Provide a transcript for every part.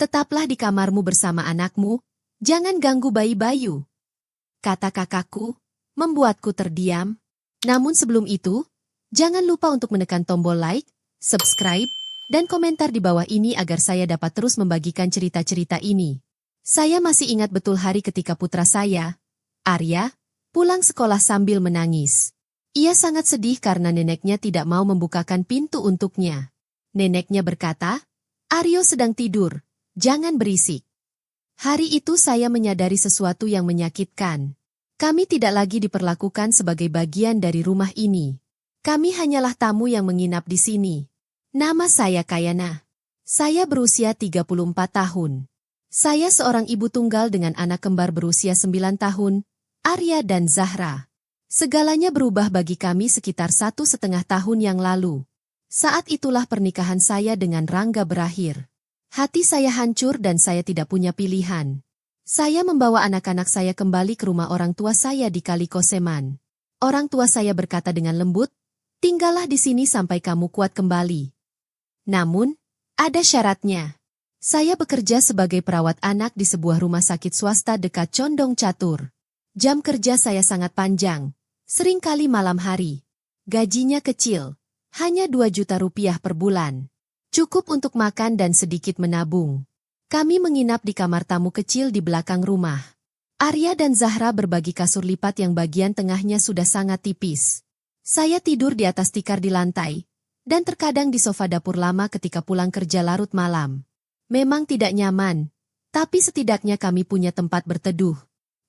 Tetaplah di kamarmu bersama anakmu, jangan ganggu bayi Bayu, kata kakakku, membuatku terdiam. Namun sebelum itu, jangan lupa untuk menekan tombol like, subscribe, dan komentar di bawah ini agar saya dapat terus membagikan cerita-cerita ini. Saya masih ingat betul hari ketika putra saya, Arya, pulang sekolah sambil menangis. Ia sangat sedih karena neneknya tidak mau membukakan pintu untuknya. Neneknya berkata, "Aryo sedang tidur, jangan berisik." Hari itu saya menyadari sesuatu yang menyakitkan. Kami tidak lagi diperlakukan sebagai bagian dari rumah ini. Kami hanyalah tamu yang menginap di sini. Nama saya Kayana. Saya berusia 34 tahun. Saya seorang ibu tunggal dengan anak kembar berusia 9 tahun, Arya dan Zahra. Segalanya berubah bagi kami sekitar 1,5 tahun yang lalu. Saat itulah pernikahan saya dengan Rangga berakhir. Hati saya hancur dan saya tidak punya pilihan. Saya membawa anak-anak saya kembali ke rumah orang tua saya di Kalikoseman. Orang tua saya berkata dengan lembut, "Tinggallah di sini sampai kamu kuat kembali." Namun, ada syaratnya. Saya bekerja sebagai perawat anak di sebuah rumah sakit swasta dekat Condong Catur. Jam kerja saya sangat panjang, seringkali malam hari. Gajinya kecil, hanya 2 juta rupiah per bulan. Cukup untuk makan dan sedikit menabung. Kami menginap di kamar tamu kecil di belakang rumah. Arya dan Zahra berbagi kasur lipat yang bagian tengahnya sudah sangat tipis. Saya tidur di atas tikar di lantai, dan terkadang di sofa dapur lama ketika pulang kerja larut malam. Memang tidak nyaman, tapi setidaknya kami punya tempat berteduh.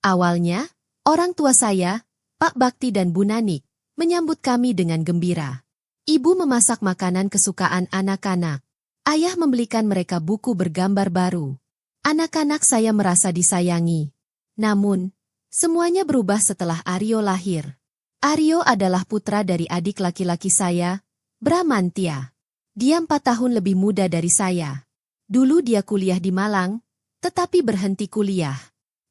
Awalnya, orang tua saya, Pak Bakti dan Bu Nanik, menyambut kami dengan gembira. Ibu memasak makanan kesukaan anak-anak. Ayah membelikan mereka buku bergambar baru. Anak-anak saya merasa disayangi. Namun, semuanya berubah setelah Aryo lahir. Aryo adalah putra dari adik laki-laki saya, Bramantya. Dia 4 tahun lebih muda dari saya. Dulu dia kuliah di Malang, tetapi berhenti kuliah.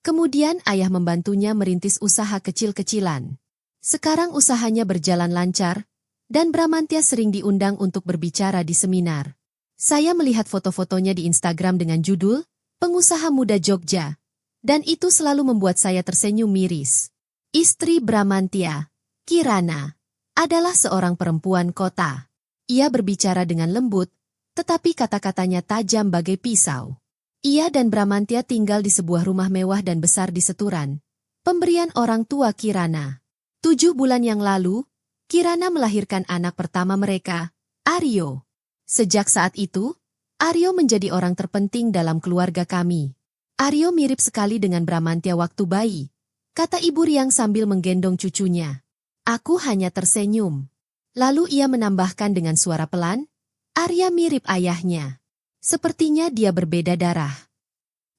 Kemudian ayah membantunya merintis usaha kecil-kecilan. Sekarang usahanya berjalan lancar, dan Bramantya sering diundang untuk berbicara di seminar. Saya melihat foto-fotonya di Instagram dengan judul, "Pengusaha Muda Jogja." Dan itu selalu membuat saya tersenyum miris. Istri Bramantya, Kirana, adalah seorang perempuan kota. Ia berbicara dengan lembut, tetapi kata-katanya tajam bagai pisau. Ia dan Bramantya tinggal di sebuah rumah mewah dan besar di Seturan, pemberian orang tua Kirana. 7 bulan yang lalu, Kirana melahirkan anak pertama mereka, Aryo. Sejak saat itu, Aryo menjadi orang terpenting dalam keluarga kami. Aryo mirip sekali dengan Bramantya waktu bayi, kata Ibu Riang sambil menggendong cucunya. Aku hanya tersenyum. Lalu ia menambahkan dengan suara pelan, "Arya mirip ayahnya. Sepertinya dia berbeda darah."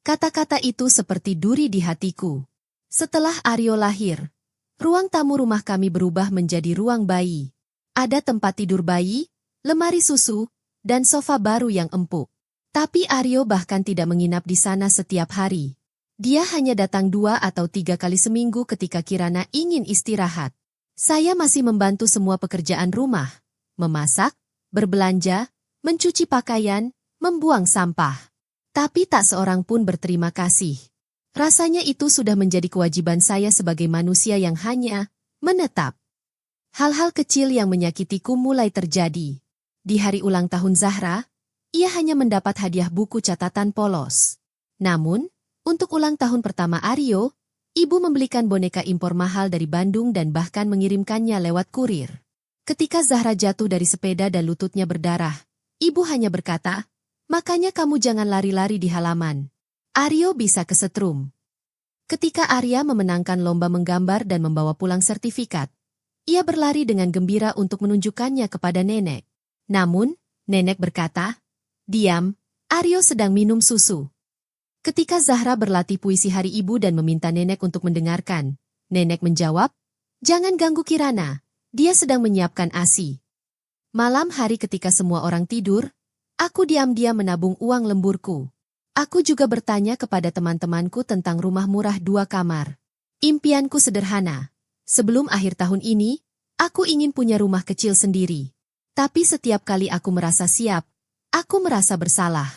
Kata-kata itu seperti duri di hatiku. Setelah Aryo lahir, ruang tamu rumah kami berubah menjadi ruang bayi. Ada tempat tidur bayi, lemari susu, dan sofa baru yang empuk. Tapi Aryo bahkan tidak menginap di sana setiap hari. Dia hanya datang 2 atau 3 kali seminggu ketika Kirana ingin istirahat. Saya masih membantu semua pekerjaan rumah, memasak, berbelanja, mencuci pakaian, membuang sampah. Tapi tak seorang pun berterima kasih. Rasanya itu sudah menjadi kewajiban saya sebagai manusia yang hanya menetap. Hal-hal kecil yang menyakitiku mulai terjadi. Di hari ulang tahun Zahra, ia hanya mendapat hadiah buku catatan polos. Namun, untuk ulang tahun pertama Aryo, ibu membelikan boneka impor mahal dari Bandung dan bahkan mengirimkannya lewat kurir. Ketika Zahra jatuh dari sepeda dan lututnya berdarah, ibu hanya berkata, "Makanya kamu jangan lari-lari di halaman. Aryo bisa kesetrum." Ketika Arya memenangkan lomba menggambar dan membawa pulang sertifikat, ia berlari dengan gembira untuk menunjukkannya kepada nenek. Namun, nenek berkata, "Diam, Aryo sedang minum susu." Ketika Zahra berlatih puisi hari ibu dan meminta nenek untuk mendengarkan, nenek menjawab, "Jangan ganggu Kirana, dia sedang menyiapkan ASI." Malam hari ketika semua orang tidur, aku diam-diam menabung uang lemburku. Aku juga bertanya kepada teman-temanku tentang rumah murah 2 kamar. Impianku sederhana. Sebelum akhir tahun ini, aku ingin punya rumah kecil sendiri. Tapi setiap kali aku merasa siap, aku merasa bersalah.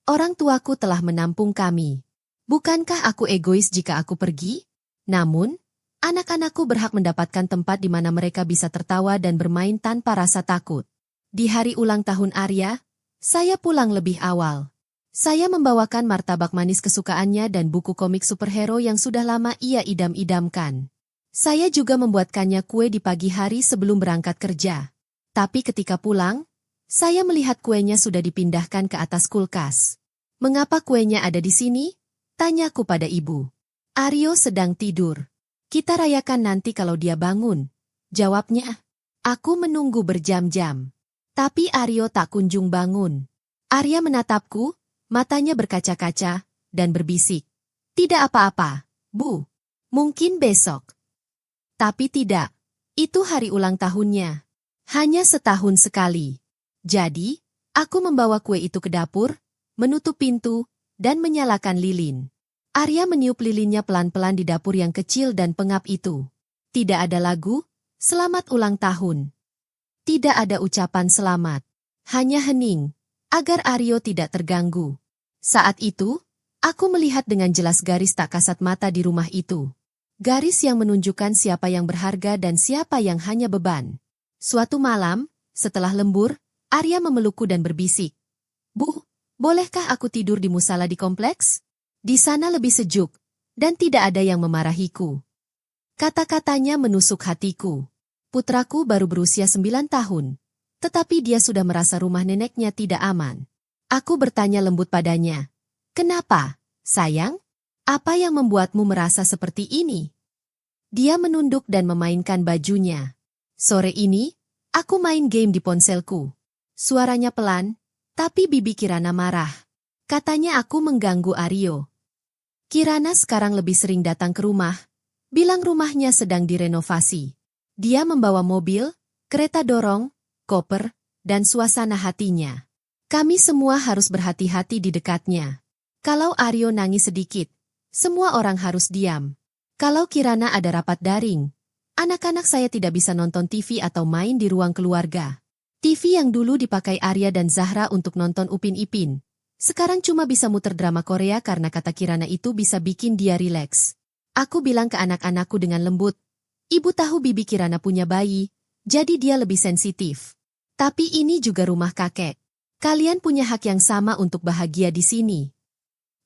Orang tuaku telah menampung kami. Bukankah aku egois jika aku pergi? Namun, anak-anakku berhak mendapatkan tempat di mana mereka bisa tertawa dan bermain tanpa rasa takut. Di hari ulang tahun Arya, saya pulang lebih awal. Saya membawakan martabak manis kesukaannya dan buku komik superhero yang sudah lama ia idam-idamkan. Saya juga membuatkannya kue di pagi hari sebelum berangkat kerja. Tapi ketika pulang, saya melihat kuenya sudah dipindahkan ke atas kulkas. "Mengapa kuenya ada di sini?" tanyaku pada ibu. "Aryo sedang tidur. Kita rayakan nanti kalau dia bangun," jawabnya. Aku menunggu berjam-jam. Tapi Aryo tak kunjung bangun. Arya menatapku, matanya berkaca-kaca, dan berbisik. "Tidak apa-apa, Bu. Mungkin besok." Tapi tidak. Itu hari ulang tahunnya. Hanya setahun sekali. Jadi, aku membawa kue itu ke dapur, menutup pintu, dan menyalakan lilin. Arya meniup lilinnya pelan-pelan di dapur yang kecil dan pengap itu. Tidak ada lagu, "Selamat ulang tahun." Tidak ada ucapan selamat. Hanya hening, agar Aryo tidak terganggu. Saat itu, aku melihat dengan jelas garis tak kasat mata di rumah itu. Garis yang menunjukkan siapa yang berharga dan siapa yang hanya beban. Suatu malam, setelah lembur, Arya memelukku dan berbisik. "Bu, bolehkah aku tidur di musala di kompleks? Di sana lebih sejuk, dan tidak ada yang memarahiku." Kata-katanya menusuk hatiku. Putraku baru berusia 9 tahun, tetapi dia sudah merasa rumah neneknya tidak aman. Aku bertanya lembut padanya, "Kenapa, sayang? Apa yang membuatmu merasa seperti ini?" Dia menunduk dan memainkan bajunya. "Sore ini, aku main game di ponselku." Suaranya pelan, tapi bibi Kirana marah. Katanya aku mengganggu Aryo. Kirana sekarang lebih sering datang ke rumah, bilang rumahnya sedang direnovasi. Dia membawa mobil, kereta dorong, koper, dan suasana hatinya. Kami semua harus berhati-hati di dekatnya. Kalau Aryo nangis sedikit, semua orang harus diam. Kalau Kirana ada rapat daring, anak-anak saya tidak bisa nonton TV atau main di ruang keluarga. TV yang dulu dipakai Arya dan Zahra untuk nonton Upin Ipin, sekarang cuma bisa muter drama Korea karena kata Kirana itu bisa bikin dia rileks. Aku bilang ke anak-anakku dengan lembut, "Ibu tahu bibi Kirana punya bayi, jadi dia lebih sensitif. Tapi ini juga rumah kakek. Kalian punya hak yang sama untuk bahagia di sini."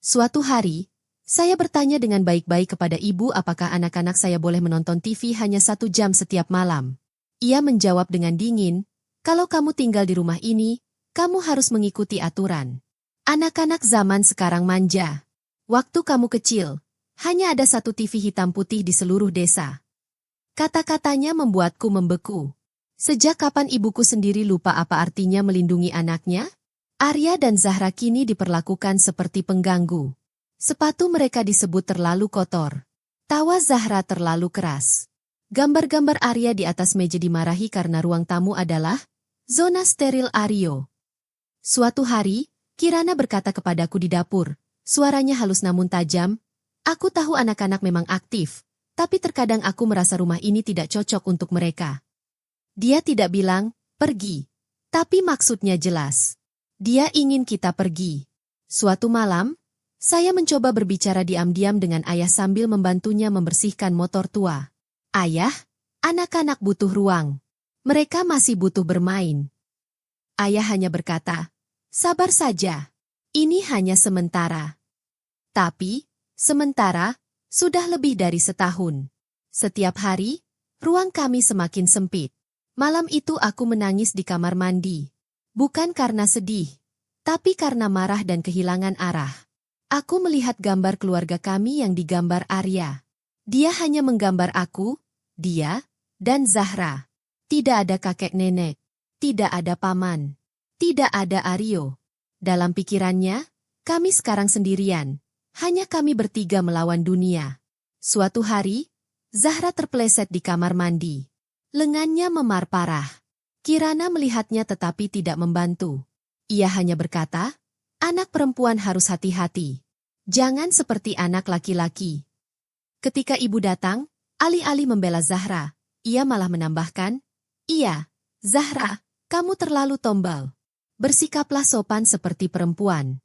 Suatu hari, saya bertanya dengan baik-baik kepada ibu apakah anak-anak saya boleh menonton TV hanya 1 jam setiap malam. Ia menjawab dengan dingin, "Kalau kamu tinggal di rumah ini, kamu harus mengikuti aturan. Anak-anak zaman sekarang manja. Waktu kamu kecil, hanya ada 1 TV hitam putih di seluruh desa." Kata-katanya membuatku membeku. Sejak kapan ibuku sendiri lupa apa artinya melindungi anaknya? Arya dan Zahra kini diperlakukan seperti pengganggu. Sepatu mereka disebut terlalu kotor. Tawa Zahra terlalu keras. Gambar-gambar Arya di atas meja dimarahi karena ruang tamu adalah zona steril Aryo. Suatu hari, Kirana berkata kepadaku di dapur, suaranya halus namun tajam, "Aku tahu anak-anak memang aktif, tapi terkadang aku merasa rumah ini tidak cocok untuk mereka." Dia tidak bilang, "Pergi," tapi maksudnya jelas. Dia ingin kita pergi. Suatu malam, saya mencoba berbicara diam-diam dengan ayah sambil membantunya membersihkan motor tua. "Ayah, anak-anak butuh ruang. Mereka masih butuh bermain." Ayah hanya berkata, "Sabar saja. Ini hanya sementara." Tapi, sementara, sudah lebih dari setahun. Setiap hari, ruang kami semakin sempit. Malam itu aku menangis di kamar mandi. Bukan karena sedih, tapi karena marah dan kehilangan arah. Aku melihat gambar keluarga kami yang digambar Arya. Dia hanya menggambar aku, dia, dan Zahra. Tidak ada kakek nenek, tidak ada paman, tidak ada Aryo. Dalam pikirannya, kami sekarang sendirian. Hanya kami bertiga melawan dunia. Suatu hari, Zahra terpeleset di kamar mandi. Lengannya memar parah. Kirana melihatnya tetapi tidak membantu. Ia hanya berkata, "Anak perempuan harus hati-hati. Jangan seperti anak laki-laki." Ketika ibu datang, alih-alih membela Zahra, ia malah menambahkan, "Iya, Zahra, kamu terlalu tombal. Bersikaplah sopan seperti perempuan."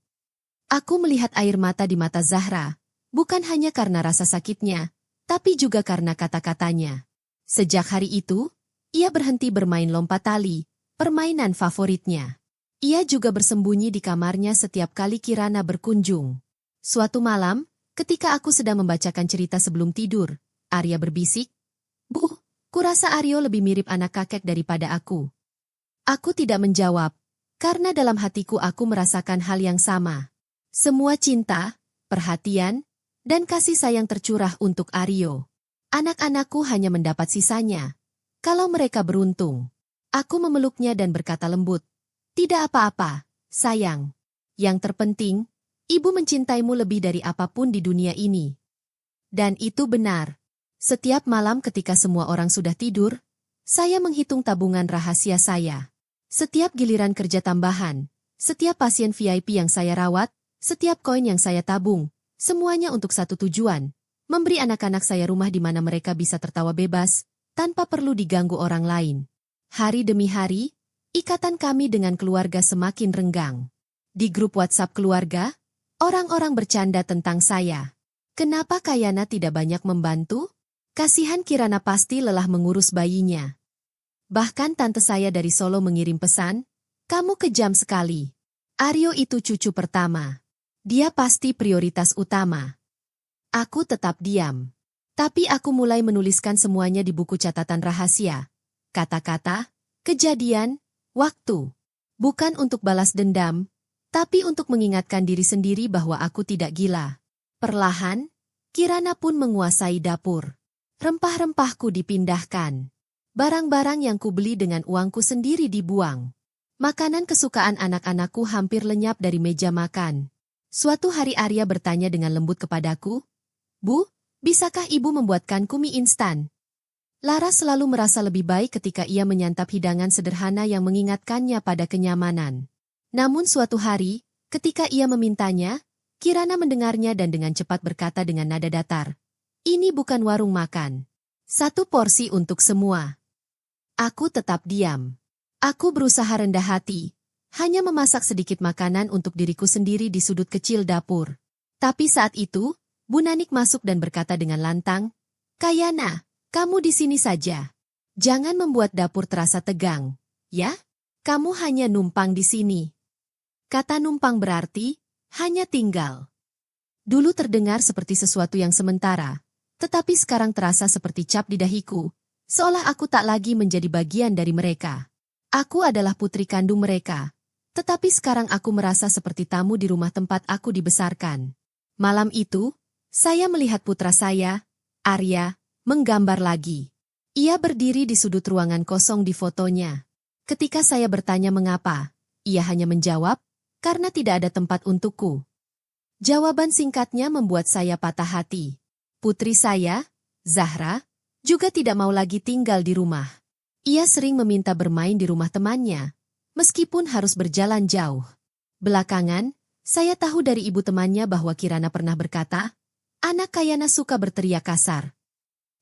Aku melihat air mata di mata Zahra, bukan hanya karena rasa sakitnya, tapi juga karena kata-katanya. Sejak hari itu, ia berhenti bermain lompat tali, permainan favoritnya. Ia juga bersembunyi di kamarnya setiap kali Kirana berkunjung. Suatu malam, ketika aku sedang membacakan cerita sebelum tidur, Arya berbisik, "Bu, kurasa Aryo lebih mirip anak kakek daripada aku." Aku tidak menjawab, karena dalam hatiku aku merasakan hal yang sama. Semua cinta, perhatian, dan kasih sayang tercurah untuk Aryo. Anak-anakku hanya mendapat sisanya. Kalau mereka beruntung. Aku memeluknya dan berkata lembut, "Tidak apa-apa, sayang. Yang terpenting, ibu mencintaimu lebih dari apapun di dunia ini." Dan itu benar. Setiap malam ketika semua orang sudah tidur, saya menghitung tabungan rahasia saya. Setiap giliran kerja tambahan, setiap pasien VIP yang saya rawat, setiap koin yang saya tabung, semuanya untuk satu tujuan, memberi anak-anak saya rumah di mana mereka bisa tertawa bebas, tanpa perlu diganggu orang lain. Hari demi hari, ikatan kami dengan keluarga semakin renggang. Di grup WhatsApp keluarga, orang-orang bercanda tentang saya. Kenapa Kayana tidak banyak membantu? Kasihan Kirana pasti lelah mengurus bayinya. Bahkan tante saya dari Solo mengirim pesan, "Kamu kejam sekali. Aryo itu cucu pertama. Dia pasti prioritas utama." Aku tetap diam. Tapi aku mulai menuliskan semuanya di buku catatan rahasia. Kata-kata, kejadian, waktu. Bukan untuk balas dendam, tapi untuk mengingatkan diri sendiri bahwa aku tidak gila. Perlahan, Kirana pun menguasai dapur. Rempah-rempahku dipindahkan. Barang-barang yang kubeli dengan uangku sendiri dibuang. Makanan kesukaan anak-anakku hampir lenyap dari meja makan. Suatu hari Arya bertanya dengan lembut kepadaku, "Bu, bisakah ibu membuatkanku mie instan?" Lara selalu merasa lebih baik ketika ia menyantap hidangan sederhana yang mengingatkannya pada kenyamanan. Namun suatu hari, ketika ia memintanya, Kirana mendengarnya dan dengan cepat berkata dengan nada datar, "Ini bukan warung makan. Satu porsi untuk semua." Aku tetap diam. Aku berusaha rendah hati, hanya memasak sedikit makanan untuk diriku sendiri di sudut kecil dapur. Tapi saat itu, Bu Nanik masuk dan berkata dengan lantang, "Kayana, kamu di sini saja. Jangan membuat dapur terasa tegang, ya? Kamu hanya numpang di sini." Kata numpang berarti, hanya tinggal. Dulu terdengar seperti sesuatu yang sementara, tetapi sekarang terasa seperti cap di dahiku, seolah aku tak lagi menjadi bagian dari mereka. Aku adalah putri kandung mereka, tetapi sekarang aku merasa seperti tamu di rumah tempat aku dibesarkan. Malam itu, saya melihat putra saya, Arya, menggambar lagi. Ia berdiri di sudut ruangan kosong di fotonya. Ketika saya bertanya mengapa, ia hanya menjawab, "Karena tidak ada tempat untukku." Jawaban singkatnya membuat saya patah hati. Putri saya, Zahra, juga tidak mau lagi tinggal di rumah. Ia sering meminta bermain di rumah temannya, meskipun harus berjalan jauh. Belakangan, saya tahu dari ibu temannya bahwa Kirana pernah berkata, "Anak Kayana suka berteriak kasar."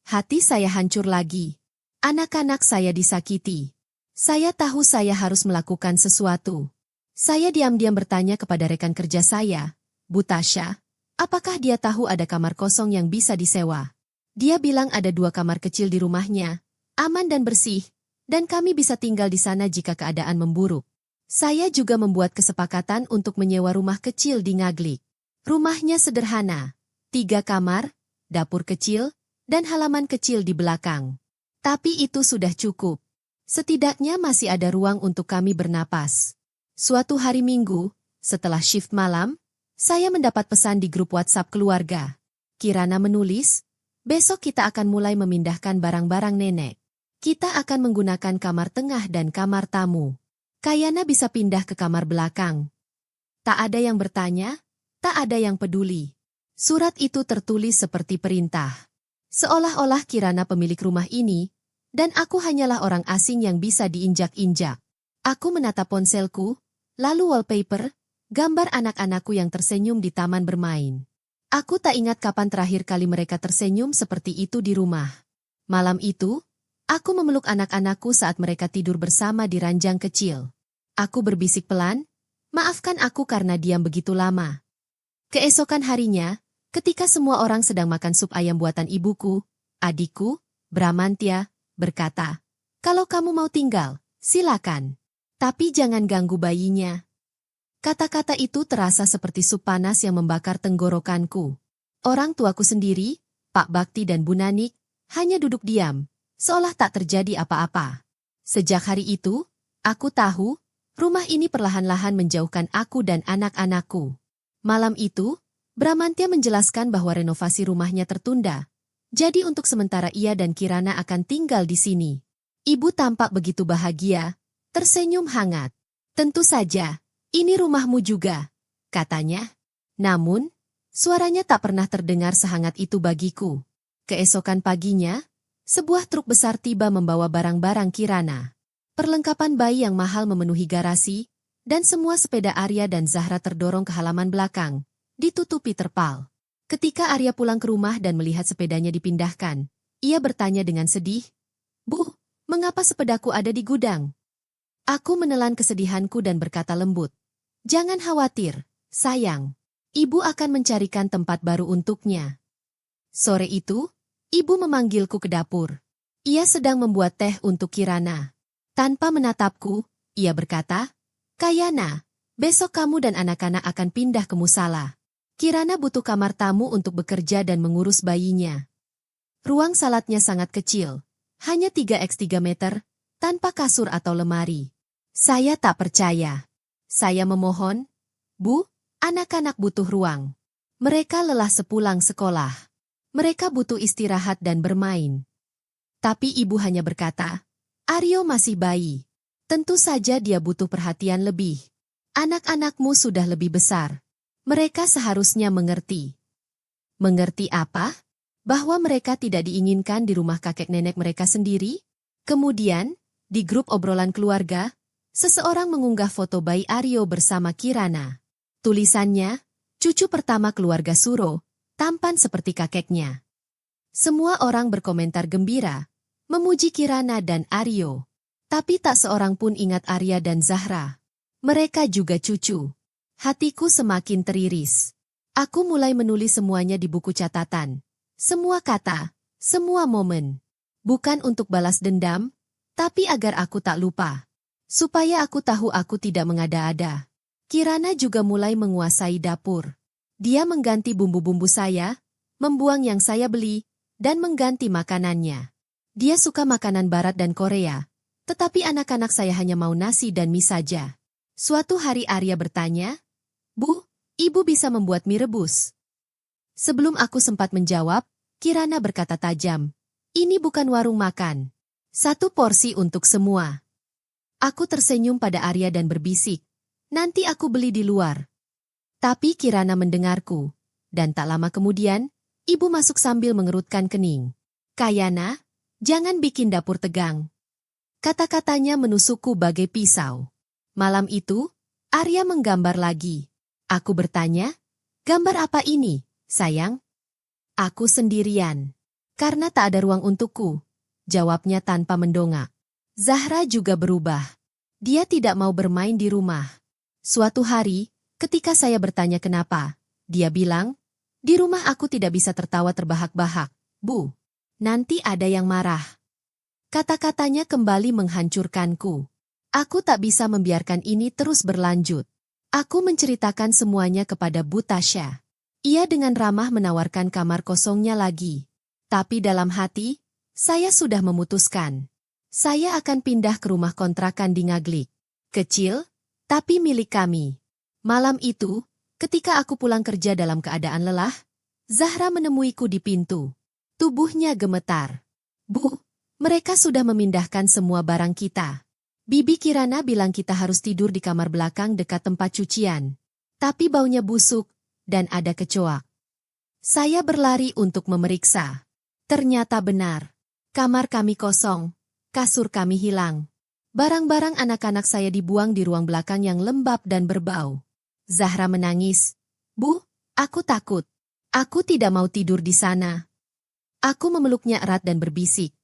Hati saya hancur lagi. Anak-anak saya disakiti. Saya tahu saya harus melakukan sesuatu. Saya diam-diam bertanya kepada rekan kerja saya, Bu Tasya, apakah dia tahu ada kamar kosong yang bisa disewa? Dia bilang ada 2 kamar kecil di rumahnya, aman dan bersih, dan kami bisa tinggal di sana jika keadaan memburuk. Saya juga membuat kesepakatan untuk menyewa rumah kecil di Ngaglik. Rumahnya sederhana, 3 kamar, dapur kecil, dan halaman kecil di belakang. Tapi itu sudah cukup. Setidaknya masih ada ruang untuk kami bernapas. Suatu hari Minggu, setelah shift malam, saya mendapat pesan di grup WhatsApp keluarga. Kirana menulis, "Besok kita akan mulai memindahkan barang-barang nenek. Kita akan menggunakan kamar tengah dan kamar tamu. Kayana bisa pindah ke kamar belakang." Tak ada yang bertanya, tak ada yang peduli. Surat itu tertulis seperti perintah. Seolah-olah Kirana pemilik rumah ini, dan aku hanyalah orang asing yang bisa diinjak-injak. Aku menatap ponselku, lalu wallpaper, gambar anak-anakku yang tersenyum di taman bermain. Aku tak ingat kapan terakhir kali mereka tersenyum seperti itu di rumah. Malam itu, aku memeluk anak-anakku saat mereka tidur bersama di ranjang kecil. Aku berbisik pelan, "Maafkan aku karena diam begitu lama. Keesokan harinya, ketika semua orang sedang makan sup ayam buatan ibuku, adikku, Bramantya, berkata, "Kalau kamu mau tinggal, silakan. Tapi jangan ganggu bayinya." Kata-kata itu terasa seperti sup panas yang membakar tenggorokanku. Orang tuaku sendiri, Pak Bakti dan Bu Nanik, hanya duduk diam, seolah tak terjadi apa-apa. Sejak hari itu, aku tahu, rumah ini perlahan-lahan menjauhkan aku dan anak-anakku. Malam itu, Bramantya menjelaskan bahwa renovasi rumahnya tertunda. Jadi untuk sementara ia dan Kirana akan tinggal di sini. Ibu tampak begitu bahagia, tersenyum hangat. "Tentu saja, ini rumahmu juga," katanya. Namun, suaranya tak pernah terdengar sehangat itu bagiku. Keesokan paginya, sebuah truk besar tiba membawa barang-barang Kirana. Perlengkapan bayi yang mahal memenuhi garasi, dan semua sepeda Arya dan Zahra terdorong ke halaman belakang, ditutupi terpal. Ketika Arya pulang ke rumah dan melihat sepedanya dipindahkan, ia bertanya dengan sedih, "Bu, mengapa sepedaku ada di gudang?" Aku menelan kesedihanku dan berkata lembut, "Jangan khawatir, sayang. Ibu akan mencarikan tempat baru untuknya." Sore itu, ibu memanggilku ke dapur. Ia sedang membuat teh untuk Kirana. Tanpa menatapku, ia berkata, "Kayana, besok kamu dan anak-anak akan pindah ke musala. Kirana butuh kamar tamu untuk bekerja dan mengurus bayinya." Ruang salatnya sangat kecil, hanya 3x3 meter, tanpa kasur atau lemari. Saya tak percaya. Saya memohon, "Bu, anak-anak butuh ruang. Mereka lelah sepulang sekolah. Mereka butuh istirahat dan bermain." Tapi ibu hanya berkata, "Aryo masih bayi. Tentu saja dia butuh perhatian lebih. Anak-anakmu sudah lebih besar. Mereka seharusnya mengerti." Mengerti apa? Bahwa mereka tidak diinginkan di rumah kakek nenek mereka sendiri? Kemudian, di grup obrolan keluarga, seseorang mengunggah foto bayi Aryo bersama Kirana. Tulisannya, "Cucu pertama keluarga Suro, tampan seperti kakeknya." Semua orang berkomentar gembira, memuji Kirana dan Aryo. Tapi tak seorang pun ingat Arya dan Zahra. Mereka juga cucu. Hatiku semakin teriris. Aku mulai menulis semuanya di buku catatan. Semua kata, semua momen. Bukan untuk balas dendam, tapi agar aku tak lupa. Supaya aku tahu aku tidak mengada-ada. Kirana juga mulai menguasai dapur. Dia mengganti bumbu-bumbu saya, membuang yang saya beli, dan mengganti makanannya. Dia suka makanan barat dan Korea. Tetapi anak-anak saya hanya mau nasi dan mie saja. Suatu hari Arya bertanya, "Bu, ibu bisa membuat mie rebus?" Sebelum aku sempat menjawab, Kirana berkata tajam, "Ini bukan warung makan. Satu porsi untuk semua." Aku tersenyum pada Arya dan berbisik, "Nanti aku beli di luar." Tapi Kirana mendengarku, dan tak lama kemudian, ibu masuk sambil mengerutkan kening. "Kayana, jangan bikin dapur tegang." Kata-katanya menusukku bagai pisau. Malam itu, Arya menggambar lagi. Aku bertanya, "Gambar apa ini, sayang?" "Aku sendirian. Karena tak ada ruang untukku," jawabnya tanpa mendongak. Zahra juga berubah. Dia tidak mau bermain di rumah. Suatu hari, ketika saya bertanya kenapa, dia bilang, "Di rumah aku tidak bisa tertawa terbahak-bahak, Bu. Nanti ada yang marah." Kata-katanya kembali menghancurkanku. Aku tak bisa membiarkan ini terus berlanjut. Aku menceritakan semuanya kepada Bu Tasya. Ia dengan ramah menawarkan kamar kosongnya lagi. Tapi dalam hati, saya sudah memutuskan. Saya akan pindah ke rumah kontrakan di Ngaglik. Kecil, tapi milik kami. Malam itu, ketika aku pulang kerja dalam keadaan lelah, Zahra menemuiku di pintu. Tubuhnya gemetar. "Bu, mereka sudah memindahkan semua barang kita. Bibi Kirana bilang kita harus tidur di kamar belakang dekat tempat cucian. Tapi baunya busuk, dan ada kecoak." Saya berlari untuk memeriksa. Ternyata benar. Kamar kami kosong, kasur kami hilang. Barang-barang anak-anak saya dibuang di ruang belakang yang lembab dan berbau. Zahra menangis. "Bu, aku takut. Aku tidak mau tidur di sana." Aku memeluknya erat dan berbisik,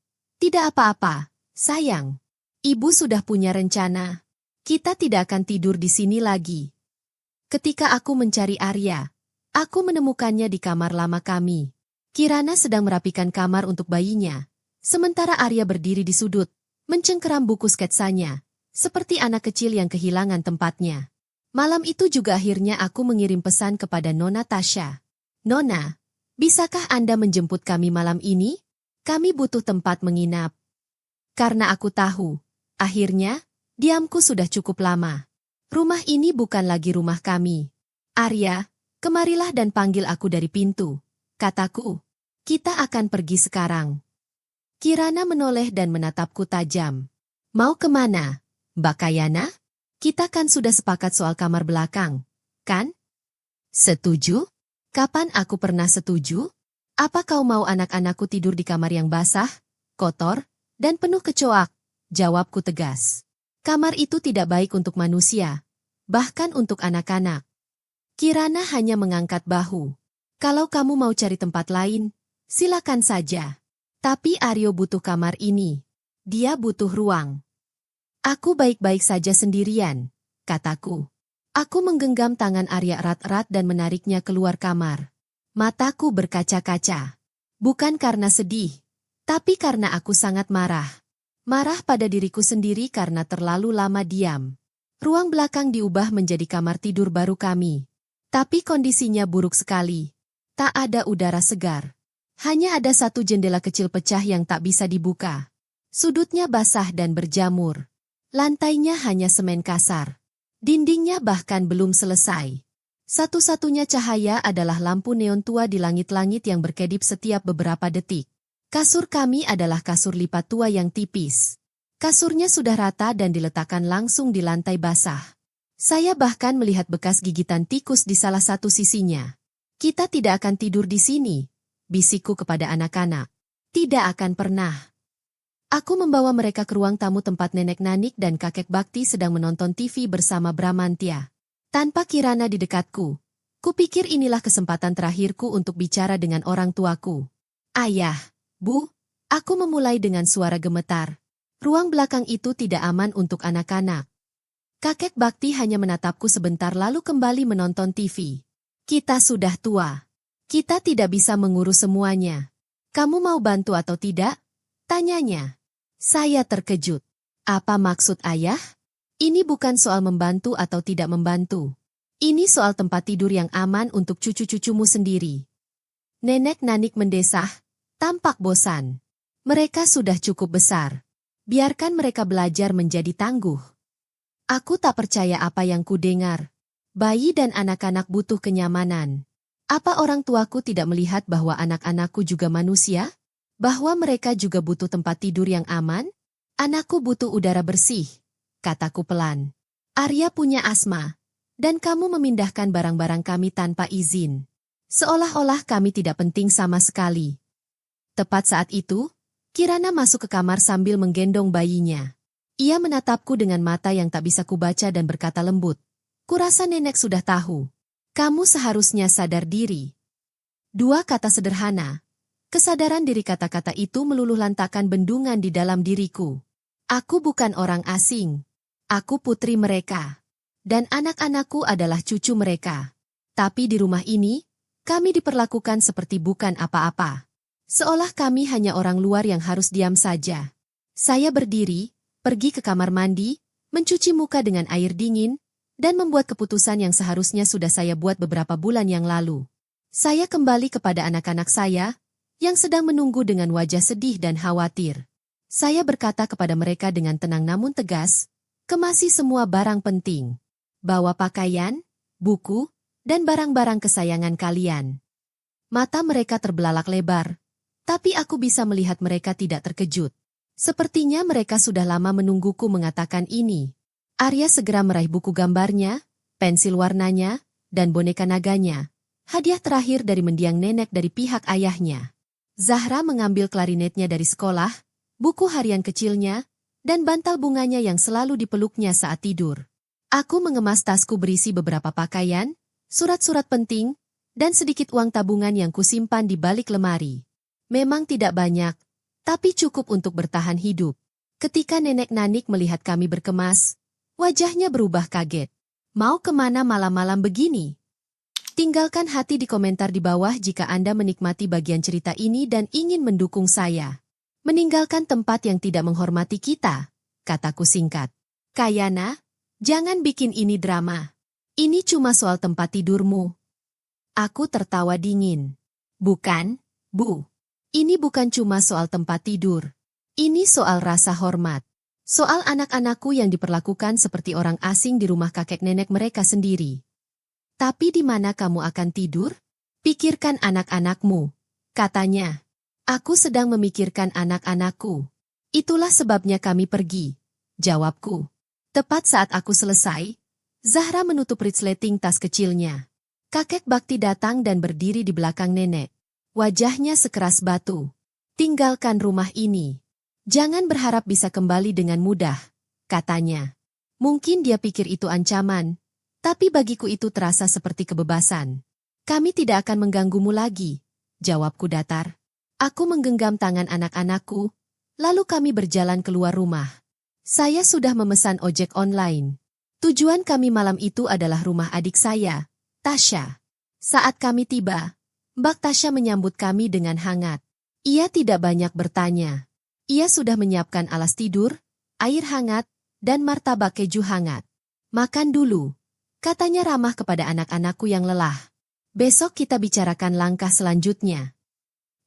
"Tidak apa-apa, sayang. Ibu sudah punya rencana. Kita tidak akan tidur di sini lagi." Ketika aku mencari Arya, Aku menemukannya di kamar lama kami. Kirana sedang merapikan kamar untuk bayinya. Sementara Arya berdiri di sudut, mencengkeram buku sketsanya, seperti anak kecil yang kehilangan tempatnya. Malam itu juga akhirnya aku mengirim pesan kepada Nona Tasha. Nona, bisakah Anda menjemput kami malam ini? Kami butuh tempat menginap. Karena aku tahu, akhirnya, diamku sudah cukup lama. Rumah ini bukan lagi rumah kami. Arya, kemarilah dan panggil aku dari pintu. Kataku, kita akan pergi sekarang. Kirana menoleh dan menatapku tajam. Mau kemana, Mbak Kayana? Kita kan sudah sepakat soal kamar belakang, kan? Setuju? Kapan aku pernah setuju? Apa kau mau anak-anakku tidur di kamar yang basah, kotor, dan penuh kecoak? Jawabku tegas. Kamar itu tidak baik untuk manusia, bahkan untuk anak-anak. Kirana hanya mengangkat bahu. Kalau kamu mau cari tempat lain, silakan saja. Tapi Aryo butuh kamar ini. Dia butuh ruang. Aku baik-baik saja sendirian, kataku. Aku menggenggam tangan Arya erat-erat dan menariknya keluar kamar. Mataku berkaca-kaca. Bukan karena sedih, tapi karena aku sangat marah. Marah pada diriku sendiri karena terlalu lama diam. Ruang belakang diubah menjadi kamar tidur baru kami. Tapi kondisinya buruk sekali. Tak ada udara segar. Hanya ada satu jendela kecil pecah yang tak bisa dibuka. Sudutnya basah dan berjamur. Lantainya hanya semen kasar. Dindingnya bahkan belum selesai. Satu-satunya cahaya adalah lampu neon tua di langit-langit yang berkedip setiap beberapa detik. Kasur kami adalah kasur lipat tua yang tipis. Kasurnya sudah rata dan diletakkan langsung di lantai basah. Saya bahkan melihat bekas gigitan tikus di salah satu sisinya. Kita tidak akan tidur di sini, bisikku kepada anak-anak. Tidak akan pernah. Aku membawa mereka ke ruang tamu tempat nenek Nanik dan kakek Bakti sedang menonton TV bersama Bramantya. Tanpa Kirana di dekatku, kupikir inilah kesempatan terakhirku untuk bicara dengan orang tuaku. Ayah, Bu, aku memulai dengan suara gemetar. Ruang belakang itu tidak aman untuk anak-anak. Kakek Bakti hanya menatapku sebentar lalu kembali menonton TV. Kita sudah tua. Kita tidak bisa mengurus semuanya. Kamu mau bantu atau tidak? Tanyanya. Saya terkejut. Apa maksud ayah? Ini bukan soal membantu atau tidak membantu. Ini soal tempat tidur yang aman untuk cucu-cucumu sendiri. Nenek Nanik mendesah, tampak bosan. Mereka sudah cukup besar. Biarkan mereka belajar menjadi tangguh. Aku tak percaya apa yang kudengar. Bayi dan anak-anak butuh kenyamanan. Apa orang tuaku tidak melihat bahwa anak-anakku juga manusia? Bahwa mereka juga butuh tempat tidur yang aman? Anakku butuh udara bersih, kataku pelan. Arya punya asma, dan kamu memindahkan barang-barang kami tanpa izin. Seolah-olah kami tidak penting sama sekali. Tepat saat itu, Kirana masuk ke kamar sambil menggendong bayinya. Ia menatapku dengan mata yang tak bisa kubaca dan berkata lembut. Kurasa nenek sudah tahu. Kamu seharusnya sadar diri. Dua kata sederhana. Kesadaran diri kata-kata itu meluluh lantakkan bendungan di dalam diriku. Aku bukan orang asing. Aku putri mereka. Dan anak-anakku adalah cucu mereka. Tapi di rumah ini, kami diperlakukan seperti bukan apa-apa. Seolah kami hanya orang luar yang harus diam saja. Saya berdiri, pergi ke kamar mandi, mencuci muka dengan air dingin, dan membuat keputusan yang seharusnya sudah saya buat beberapa bulan yang lalu. Saya kembali kepada anak-anak saya, yang sedang menunggu dengan wajah sedih dan khawatir. Saya berkata kepada mereka dengan tenang namun tegas, kemasi semua barang penting. Bawa pakaian, buku, dan barang-barang kesayangan kalian. Mata mereka terbelalak lebar, tapi aku bisa melihat mereka tidak terkejut. Sepertinya mereka sudah lama menungguku mengatakan ini. Arya segera meraih buku gambarnya, pensil warnanya, dan boneka naganya. Hadiah terakhir dari mendiang nenek dari pihak ayahnya. Zahra mengambil klarinetnya dari sekolah, buku harian kecilnya, dan bantal bunganya yang selalu dipeluknya saat tidur. Aku mengemas tasku berisi beberapa pakaian, surat-surat penting, dan sedikit uang tabungan yang kusimpan di balik lemari. Memang tidak banyak, tapi cukup untuk bertahan hidup. Ketika nenek Nanik melihat kami berkemas, wajahnya berubah kaget. Mau kemana malam-malam begini? Tinggalkan hati di komentar di bawah jika Anda menikmati bagian cerita ini dan ingin mendukung saya. Meninggalkan tempat yang tidak menghormati kita, kataku singkat. Kayana, jangan bikin ini drama. Ini cuma soal tempat tidurmu. Aku tertawa dingin. Bukan, Bu. Ini bukan cuma soal tempat tidur. Ini soal rasa hormat. Soal anak-anakku yang diperlakukan seperti orang asing di rumah kakek nenek mereka sendiri. Tapi di mana kamu akan tidur? Pikirkan anak-anakmu, katanya. Aku sedang memikirkan anak-anakku. Itulah sebabnya kami pergi, jawabku. Tepat saat aku selesai, Zahra menutup resleting tas kecilnya. Kakek Bakti datang dan berdiri di belakang nenek. Wajahnya sekeras batu. Tinggalkan rumah ini. Jangan berharap bisa kembali dengan mudah, katanya. Mungkin dia pikir itu ancaman, tapi bagiku itu terasa seperti kebebasan. Kami tidak akan mengganggumu lagi, jawabku datar. Aku menggenggam tangan anak-anakku, lalu kami berjalan keluar rumah. Saya sudah memesan ojek online. Tujuan kami malam itu adalah rumah adik saya, Tasya. Saat kami tiba, Mbak Tasya menyambut kami dengan hangat. Ia tidak banyak bertanya. Ia sudah menyiapkan alas tidur, air hangat, dan martabak keju hangat. Makan dulu, katanya ramah kepada anak-anakku yang lelah. Besok kita bicarakan langkah selanjutnya.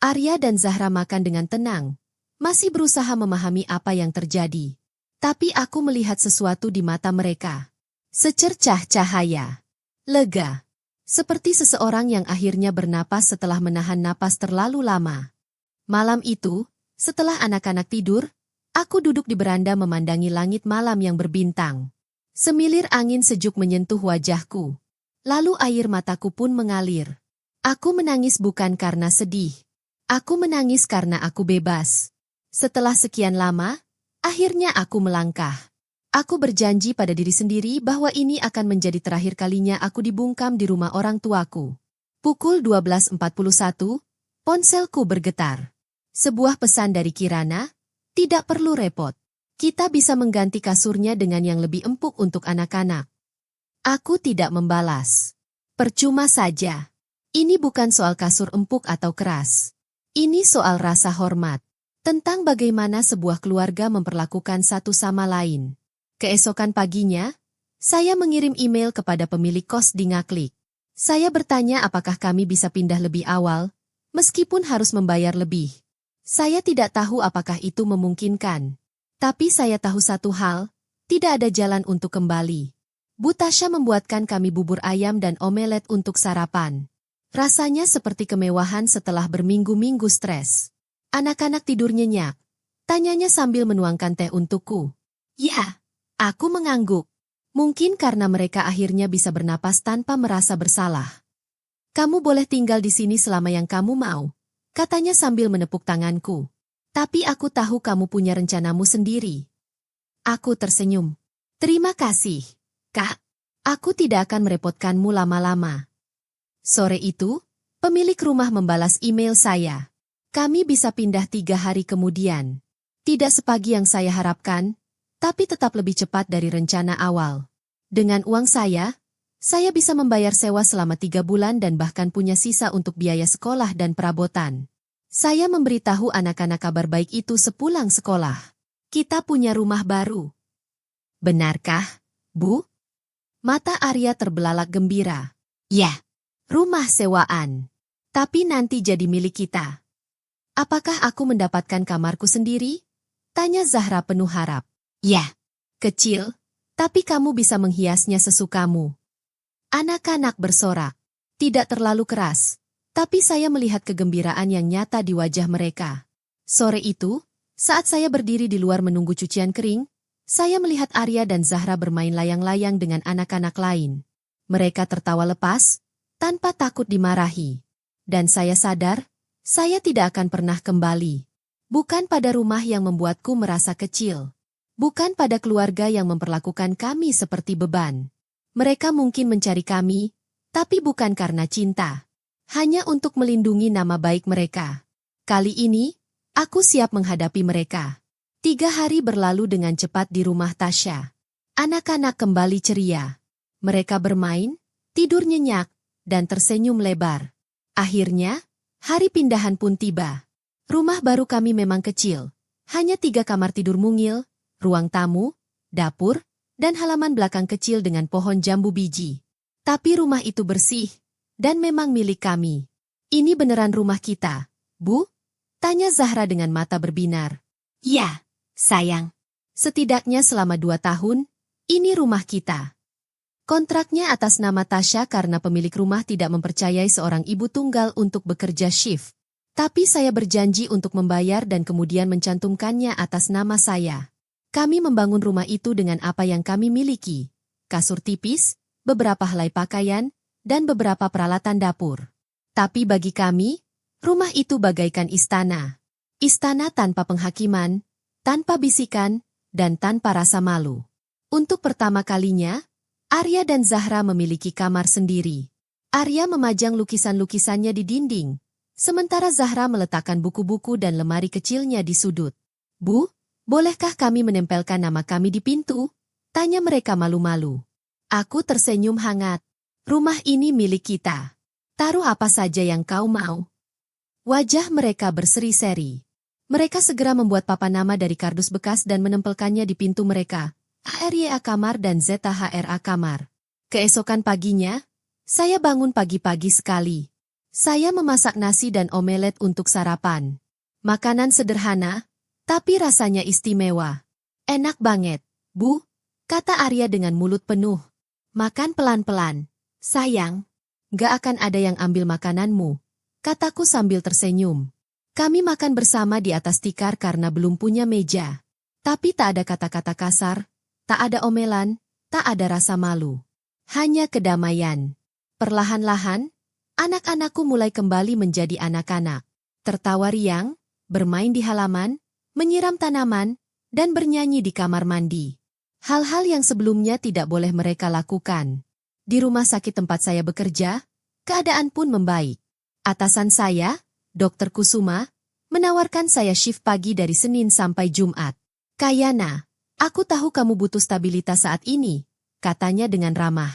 Arya dan Zahra makan dengan tenang, masih berusaha memahami apa yang terjadi. Tapi aku melihat sesuatu di mata mereka. Secercah cahaya. Lega. Seperti seseorang yang akhirnya bernapas setelah menahan napas terlalu lama. Malam itu, setelah anak-anak tidur, aku duduk di beranda memandangi langit malam yang berbintang. Semilir angin sejuk menyentuh wajahku. Lalu air mataku pun mengalir. Aku menangis bukan karena sedih. Aku menangis karena aku bebas. Setelah sekian lama, akhirnya aku melangkah. Aku berjanji pada diri sendiri bahwa ini akan menjadi terakhir kalinya aku dibungkam di rumah orang tuaku. Pukul 12.41, ponselku bergetar. Sebuah pesan dari Kirana, tidak perlu repot. Kita bisa mengganti kasurnya dengan yang lebih empuk untuk anak-anak. Aku tidak membalas. Percuma saja. Ini bukan soal kasur empuk atau keras. Ini soal rasa hormat. Tentang bagaimana sebuah keluarga memperlakukan satu sama lain. Keesokan paginya, saya mengirim email kepada pemilik kos di Ngaklik. Saya bertanya apakah kami bisa pindah lebih awal, meskipun harus membayar lebih. Saya tidak tahu apakah itu memungkinkan. Tapi saya tahu satu hal, tidak ada jalan untuk kembali. Bu Tasya membuatkan kami bubur ayam dan omelet untuk sarapan. Rasanya seperti kemewahan setelah berminggu-minggu stres. Anak-anak tidur nyenyak. Tanyanya sambil menuangkan teh untukku. Ya. Aku mengangguk. Mungkin karena mereka akhirnya bisa bernapas tanpa merasa bersalah. Kamu boleh tinggal di sini selama yang kamu mau, katanya sambil menepuk tanganku. Tapi aku tahu kamu punya rencanamu sendiri. Aku tersenyum. Terima kasih, Kak. Aku tidak akan merepotkanmu lama-lama. Sore itu, pemilik rumah membalas email saya. Kami bisa pindah 3 hari kemudian. Tidak sepagi yang saya harapkan, tapi tetap lebih cepat dari rencana awal. Dengan uang saya bisa membayar sewa selama 3 bulan dan bahkan punya sisa untuk biaya sekolah dan perabotan. Saya memberitahu anak-anak kabar baik itu sepulang sekolah. Kita punya rumah baru. Benarkah, Bu? Mata Arya terbelalak gembira. Ya, rumah sewaan. Tapi nanti jadi milik kita. Apakah aku mendapatkan kamarku sendiri? Tanya Zahra penuh harap. Ya, kecil, tapi kamu bisa menghiasnya sesukamu. Anak-anak bersorak. Tidak terlalu keras, tapi saya melihat kegembiraan yang nyata di wajah mereka. Sore itu, saat saya berdiri di luar menunggu cucian kering, saya melihat Arya dan Zahra bermain layang-layang dengan anak-anak lain. Mereka tertawa lepas, tanpa takut dimarahi. Dan saya sadar, saya tidak akan pernah kembali. Bukan pada rumah yang membuatku merasa kecil. Bukan pada keluarga yang memperlakukan kami seperti beban. Mereka mungkin mencari kami, tapi bukan karena cinta. Hanya untuk melindungi nama baik mereka. Kali ini, aku siap menghadapi mereka. 3 hari berlalu dengan cepat di rumah Tasya. Anak-anak kembali ceria. Mereka bermain, tidur nyenyak, dan tersenyum lebar. Akhirnya, hari pindahan pun tiba. Rumah baru kami memang kecil. Hanya 3 kamar tidur mungil, ruang tamu, dapur, dan halaman belakang kecil dengan pohon jambu biji. Tapi rumah itu bersih, dan memang milik kami. Ini beneran rumah kita, Bu? Tanya Zahra dengan mata berbinar. Ya, sayang. Setidaknya selama 2 tahun, ini rumah kita. Kontraknya atas nama Tasya karena pemilik rumah tidak mempercayai seorang ibu tunggal untuk bekerja shift. Tapi saya berjanji untuk membayar dan kemudian mencantumkannya atas nama saya. Kami membangun rumah itu dengan apa yang kami miliki. Kasur tipis, beberapa helai pakaian, dan beberapa peralatan dapur. Tapi bagi kami, rumah itu bagaikan istana. Istana tanpa penghakiman, tanpa bisikan, dan tanpa rasa malu. Untuk pertama kalinya, Arya dan Zahra memiliki kamar sendiri. Arya memajang lukisan-lukisannya di dinding, sementara Zahra meletakkan buku-buku dan lemari kecilnya di sudut. Bu, bolehkah kami menempelkan nama kami di pintu? Tanya mereka malu-malu. Aku tersenyum hangat. Rumah ini milik kita. Taruh apa saja yang kau mau. Wajah mereka berseri-seri. Mereka segera membuat papan nama dari kardus bekas dan menempelkannya di pintu mereka. ARYA kamar dan ZHRA kamar. Keesokan paginya, saya bangun pagi-pagi sekali. Saya memasak nasi dan omelet untuk sarapan. Makanan sederhana, tapi rasanya istimewa. Enak banget, Bu, kata Arya dengan mulut penuh. Makan pelan-pelan. Sayang, gak akan ada yang ambil makananmu, kataku sambil tersenyum. Kami makan bersama di atas tikar karena belum punya meja. Tapi tak ada kata-kata kasar, tak ada omelan, tak ada rasa malu. Hanya kedamaian. Perlahan-lahan, anak-anakku mulai kembali menjadi anak-anak. Tertawa riang, bermain di halaman, menyiram tanaman, dan bernyanyi di kamar mandi. Hal-hal yang sebelumnya tidak boleh mereka lakukan. Di rumah sakit tempat saya bekerja, keadaan pun membaik. Atasan saya, Dr. Kusuma, menawarkan saya shift pagi dari Senin sampai Jumat. Kayana, aku tahu kamu butuh stabilitas saat ini, katanya dengan ramah.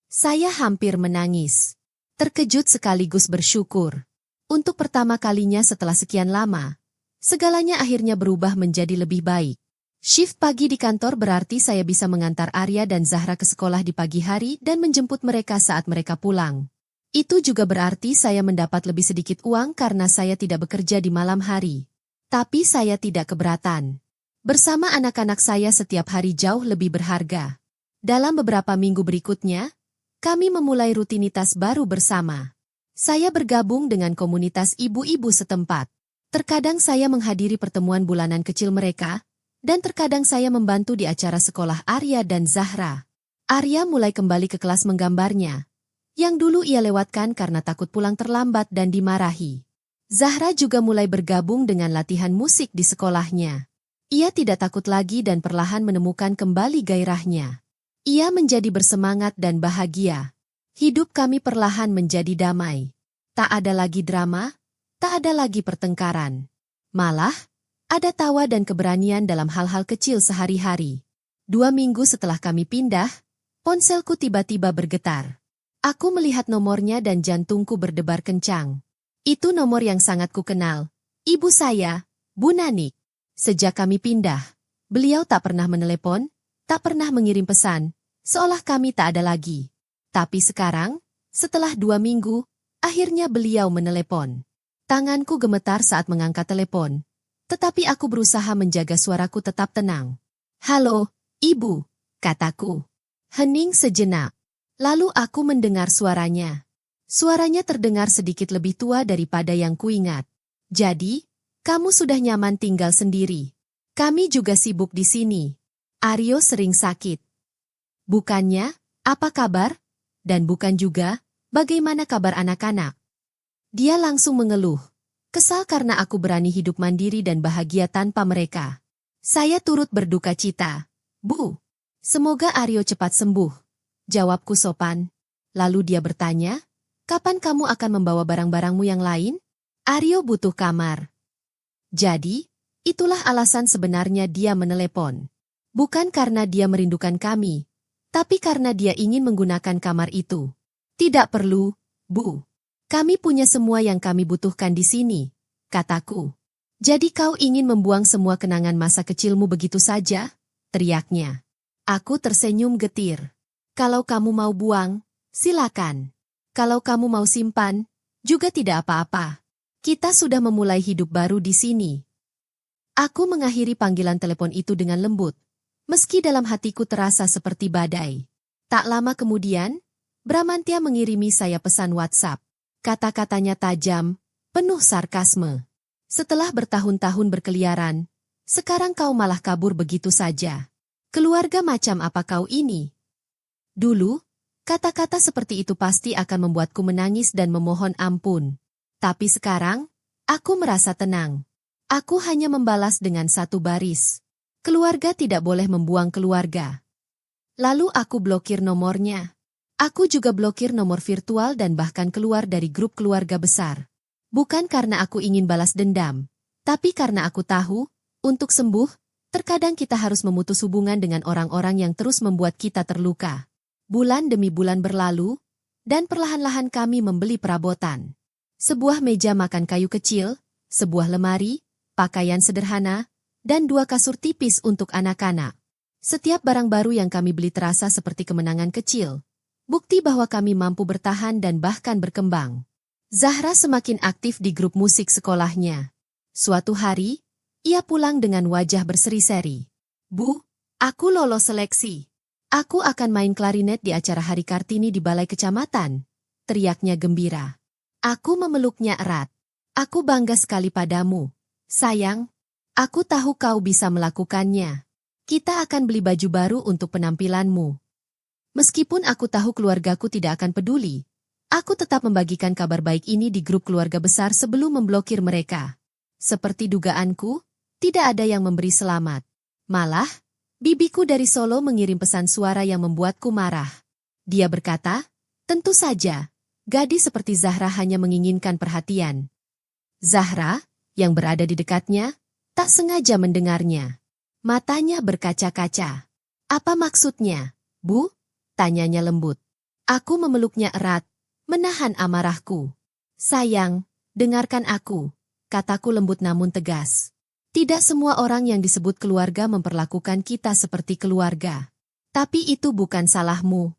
Saya hampir menangis. Terkejut sekaligus bersyukur. Untuk pertama kalinya setelah sekian lama, segalanya akhirnya berubah menjadi lebih baik. Shift pagi di kantor berarti saya bisa mengantar Arya dan Zahra ke sekolah di pagi hari dan menjemput mereka saat mereka pulang. Itu juga berarti saya mendapat lebih sedikit uang karena saya tidak bekerja di malam hari. Tapi saya tidak keberatan. Bersama anak-anak saya setiap hari jauh lebih berharga. Dalam beberapa minggu berikutnya, kami memulai rutinitas baru bersama. Saya bergabung dengan komunitas ibu-ibu setempat. Terkadang saya menghadiri pertemuan bulanan kecil mereka, dan terkadang saya membantu di acara sekolah Arya dan Zahra. Arya mulai kembali ke kelas menggambarnya, yang dulu ia lewatkan karena takut pulang terlambat dan dimarahi. Zahra juga mulai bergabung dengan latihan musik di sekolahnya. Ia tidak takut lagi dan perlahan menemukan kembali gairahnya. Ia menjadi bersemangat dan bahagia. Hidup kami perlahan menjadi damai. Tak ada lagi drama, tak ada lagi pertengkaran. Malah, ada tawa dan keberanian dalam hal-hal kecil sehari-hari. 2 minggu setelah kami pindah, ponselku tiba-tiba bergetar. Aku melihat nomornya dan jantungku berdebar kencang. Itu nomor yang sangat kukenal. Ibu saya, Bu Nanik. Sejak kami pindah, beliau tak pernah menelepon, tak pernah mengirim pesan, seolah kami tak ada lagi. Tapi sekarang, setelah 2 minggu, akhirnya beliau menelepon. Tanganku gemetar saat mengangkat telepon, tetapi aku berusaha menjaga suaraku tetap tenang. Halo, Ibu, kataku. Hening sejenak. Lalu aku mendengar suaranya. Suaranya terdengar sedikit lebih tua daripada yang kuingat. Jadi, kamu sudah nyaman tinggal sendiri. Kami juga sibuk di sini. Aryo sering sakit. Bukannya, apa kabar? Dan bukan juga, bagaimana kabar anak-anak? Dia langsung mengeluh. Kesal karena aku berani hidup mandiri dan bahagia tanpa mereka. Saya turut berduka cita. Bu, semoga Aryo cepat sembuh. Jawabku sopan. Lalu dia bertanya, kapan kamu akan membawa barang-barangmu yang lain? Aryo butuh kamar. Jadi, itulah alasan sebenarnya dia menelepon. Bukan karena dia merindukan kami, tapi karena dia ingin menggunakan kamar itu. Tidak perlu, Bu, kami punya semua yang kami butuhkan di sini, kataku. Jadi kau ingin membuang semua kenangan masa kecilmu begitu saja? Teriaknya. Aku tersenyum getir. Kalau kamu mau buang, silakan. Kalau kamu mau simpan, juga tidak apa-apa. Kita sudah memulai hidup baru di sini. Aku mengakhiri panggilan telepon itu dengan lembut, meski dalam hatiku terasa seperti badai. Tak lama kemudian, Bramantya mengirimi saya pesan WhatsApp. Kata-katanya tajam, penuh sarkasme. Setelah bertahun-tahun berkeliaran, sekarang kau malah kabur begitu saja. Keluarga macam apa kau ini? Dulu, kata-kata seperti itu pasti akan membuatku menangis dan memohon ampun. Tapi sekarang, aku merasa tenang. Aku hanya membalas dengan satu baris. Keluarga tidak boleh membuang keluarga. Lalu aku blokir nomornya. Aku juga blokir nomor virtual dan bahkan keluar dari grup keluarga besar. Bukan karena aku ingin balas dendam, tapi karena aku tahu, untuk sembuh, terkadang kita harus memutus hubungan dengan orang-orang yang terus membuat kita terluka. Bulan demi bulan berlalu, dan perlahan-lahan kami membeli perabotan. Sebuah meja makan kayu kecil, sebuah lemari, pakaian sederhana, dan 2 kasur tipis untuk anak-anak. Setiap barang baru yang kami beli terasa seperti kemenangan kecil. Bukti bahwa kami mampu bertahan dan bahkan berkembang. Zahra semakin aktif di grup musik sekolahnya. Suatu hari, ia pulang dengan wajah berseri-seri. Bu, aku lolos seleksi. Aku akan main klarinet di acara Hari Kartini di Balai Kecamatan. Teriaknya gembira. Aku memeluknya erat. Aku bangga sekali padamu. Sayang, aku tahu kau bisa melakukannya. Kita akan beli baju baru untuk penampilanmu. Meskipun aku tahu keluargaku tidak akan peduli, aku tetap membagikan kabar baik ini di grup keluarga besar sebelum memblokir mereka. Seperti dugaanku, tidak ada yang memberi selamat. Malah, bibiku dari Solo mengirim pesan suara yang membuatku marah. Dia berkata, tentu saja, gadis seperti Zahra hanya menginginkan perhatian. Zahra, yang berada di dekatnya, tak sengaja mendengarnya. Matanya berkaca-kaca. Apa maksudnya, Bu? Tanyanya lembut. Aku memeluknya erat, menahan amarahku. Sayang, dengarkan aku, kataku lembut namun tegas. Tidak semua orang yang disebut keluarga memperlakukan kita seperti keluarga. Tapi itu bukan salahmu.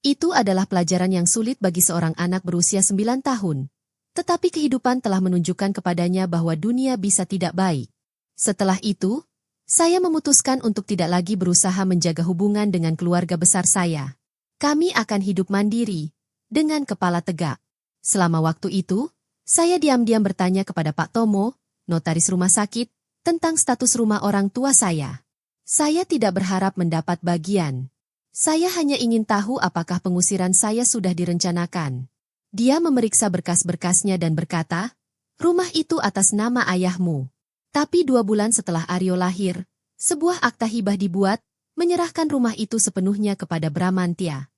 Itu adalah pelajaran yang sulit bagi seorang anak berusia 9 tahun. Tetapi kehidupan telah menunjukkan kepadanya bahwa dunia bisa tidak baik. Setelah itu, saya memutuskan untuk tidak lagi berusaha menjaga hubungan dengan keluarga besar saya. Kami akan hidup mandiri, dengan kepala tegak. Selama waktu itu, saya diam-diam bertanya kepada Pak Tomo, notaris rumah sakit, tentang status rumah orang tua saya. Saya tidak berharap mendapat bagian. Saya hanya ingin tahu apakah pengusiran saya sudah direncanakan. Dia memeriksa berkas-berkasnya dan berkata, rumah itu atas nama ayahmu. Tapi 2 bulan setelah Aryo lahir, sebuah akta hibah dibuat, menyerahkan rumah itu sepenuhnya kepada Bramantya.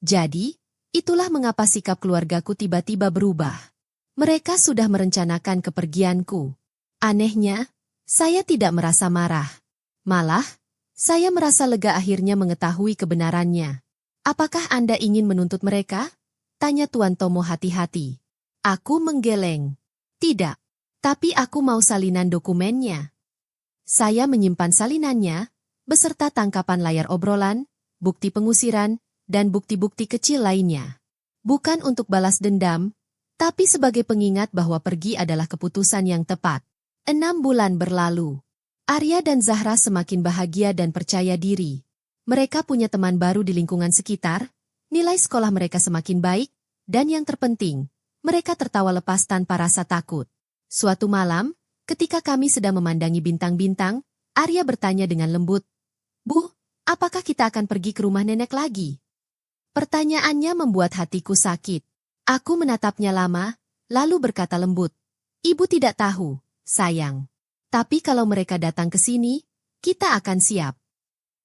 Jadi, itulah mengapa sikap keluargaku tiba-tiba berubah. Mereka sudah merencanakan kepergianku. Anehnya, saya tidak merasa marah. Malah, saya merasa lega akhirnya mengetahui kebenarannya. Apakah Anda ingin menuntut mereka? Tanya Tuan Tomo hati-hati. Aku menggeleng. Tidak. Tapi aku mau salinan dokumennya. Saya menyimpan salinannya, beserta tangkapan layar obrolan, bukti pengusiran, dan bukti-bukti kecil lainnya. Bukan untuk balas dendam, tapi sebagai pengingat bahwa pergi adalah keputusan yang tepat. 6 bulan berlalu. Arya dan Zahra semakin bahagia dan percaya diri. Mereka punya teman baru di lingkungan sekitar, nilai sekolah mereka semakin baik, dan yang terpenting, mereka tertawa lepas tanpa rasa takut. Suatu malam, ketika kami sedang memandangi bintang-bintang, Arya bertanya dengan lembut, Bu, apakah kita akan pergi ke rumah nenek lagi? Pertanyaannya membuat hatiku sakit. Aku menatapnya lama, lalu berkata lembut, Ibu tidak tahu, sayang. Tapi kalau mereka datang ke sini, kita akan siap.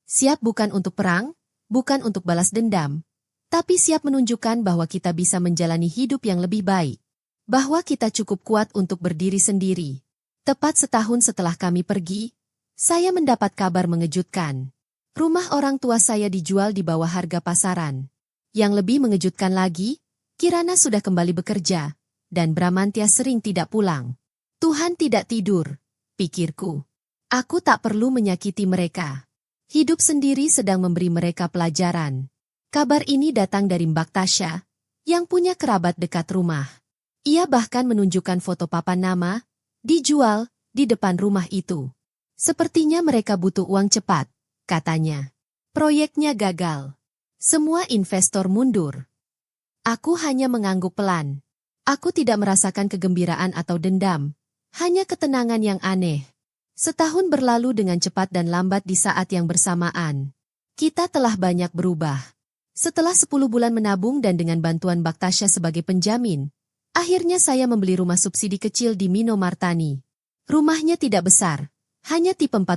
Siap bukan untuk perang, bukan untuk balas dendam, tapi siap menunjukkan bahwa kita bisa menjalani hidup yang lebih baik. Bahwa kita cukup kuat untuk berdiri sendiri. Tepat setahun setelah kami pergi, saya mendapat kabar mengejutkan. Rumah orang tua saya dijual di bawah harga pasaran. Yang lebih mengejutkan lagi, Kirana sudah kembali bekerja, dan Bramantya sering tidak pulang. Tuhan tidak tidur, pikirku. Aku tak perlu menyakiti mereka. Hidup sendiri sedang memberi mereka pelajaran. Kabar ini datang dari Mbak Tasya, yang punya kerabat dekat rumah. Ia bahkan menunjukkan foto papan nama, dijual, di depan rumah itu. Sepertinya mereka butuh uang cepat, katanya. Proyeknya gagal. Semua investor mundur. Aku hanya mengangguk pelan. Aku tidak merasakan kegembiraan atau dendam, hanya ketenangan yang aneh. Setahun berlalu dengan cepat dan lambat di saat yang bersamaan. Kita telah banyak berubah. Setelah 10 bulan menabung dan dengan bantuan Mbak Tasya sebagai penjamin, akhirnya saya membeli rumah subsidi kecil di Minomartani. Rumahnya tidak besar, hanya tipe 45,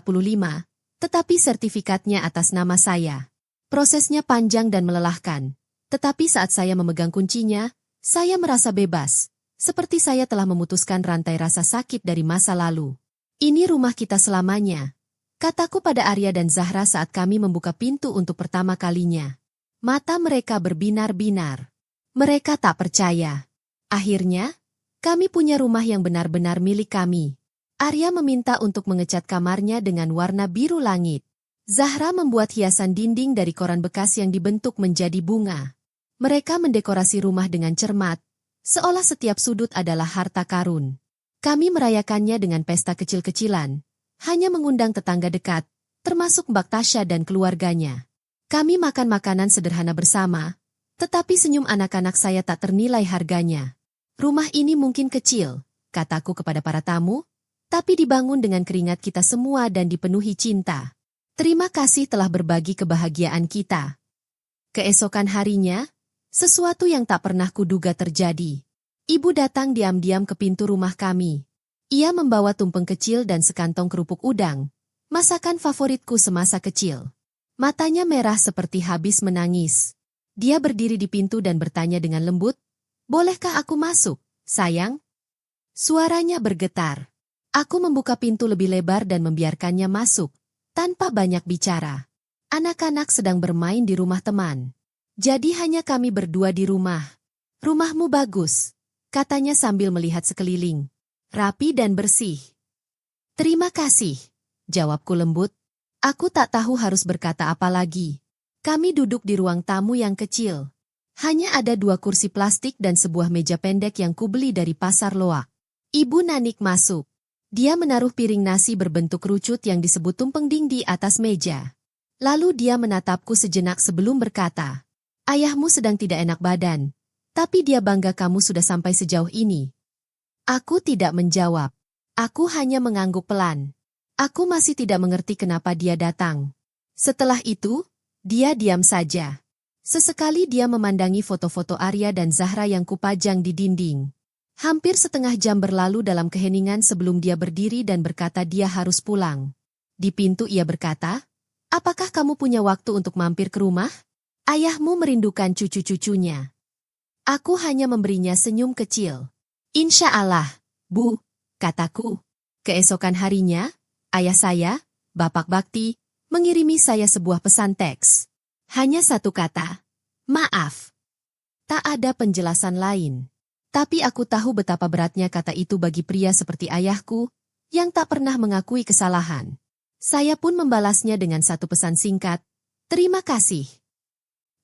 tetapi sertifikatnya atas nama saya. Prosesnya panjang dan melelahkan, tetapi saat saya memegang kuncinya, saya merasa bebas, seperti saya telah memutuskan rantai rasa sakit dari masa lalu. Ini rumah kita selamanya, kataku pada Arya dan Zahra saat kami membuka pintu untuk pertama kalinya. Mata mereka berbinar-binar. Mereka tak percaya. Akhirnya, kami punya rumah yang benar-benar milik kami. Arya meminta untuk mengecat kamarnya dengan warna biru langit. Zahra membuat hiasan dinding dari koran bekas yang dibentuk menjadi bunga. Mereka mendekorasi rumah dengan cermat, seolah setiap sudut adalah harta karun. Kami merayakannya dengan pesta kecil-kecilan, hanya mengundang tetangga dekat, termasuk Mbak Tasya dan keluarganya. Kami makan makanan sederhana bersama, tetapi senyum anak-anak saya tak ternilai harganya. Rumah ini mungkin kecil, kataku kepada para tamu, tapi dibangun dengan keringat kita semua dan dipenuhi cinta. Terima kasih telah berbagi kebahagiaan kita. Keesokan harinya, sesuatu yang tak pernah kuduga terjadi. Ibu datang diam-diam ke pintu rumah kami. Ia membawa tumpeng kecil dan sekantong kerupuk udang, masakan favoritku semasa kecil. Matanya merah seperti habis menangis. Dia berdiri di pintu dan bertanya dengan lembut, "Bolehkah aku masuk, sayang?" Suaranya bergetar. Aku membuka pintu lebih lebar dan membiarkannya masuk, tanpa banyak bicara. Anak-anak sedang bermain di rumah teman. Jadi hanya kami berdua di rumah. "Rumahmu bagus," katanya sambil melihat sekeliling. "Rapi dan bersih." "Terima kasih," jawabku lembut. Aku tak tahu harus berkata apa lagi. Kami duduk di ruang tamu yang kecil. Hanya ada 2 kursi plastik dan sebuah meja pendek yang kubeli dari pasar loak. Ibu Nanik masuk. Dia menaruh piring nasi berbentuk kerucut yang disebut tumpeng ding di atas meja. Lalu dia menatapku sejenak sebelum berkata, "Ayahmu sedang tidak enak badan, tapi dia bangga kamu sudah sampai sejauh ini." Aku tidak menjawab. Aku hanya mengangguk pelan. Aku masih tidak mengerti kenapa dia datang. Setelah itu, dia diam saja. Sesekali dia memandangi foto-foto Arya dan Zahra yang kupajang di dinding. Hampir setengah jam berlalu dalam keheningan sebelum dia berdiri dan berkata dia harus pulang. Di pintu ia berkata, "Apakah kamu punya waktu untuk mampir ke rumah? Ayahmu merindukan cucu-cucunya." Aku hanya memberinya senyum kecil. "Insya Allah, Bu," kataku. Keesokan harinya, ayah saya, Bapak Bakti, mengirimi saya sebuah pesan teks. Hanya satu kata, "Maaf." Tak ada penjelasan lain. Tapi aku tahu betapa beratnya kata itu bagi pria seperti ayahku, yang tak pernah mengakui kesalahan. Saya pun membalasnya dengan satu pesan singkat, "Terima kasih."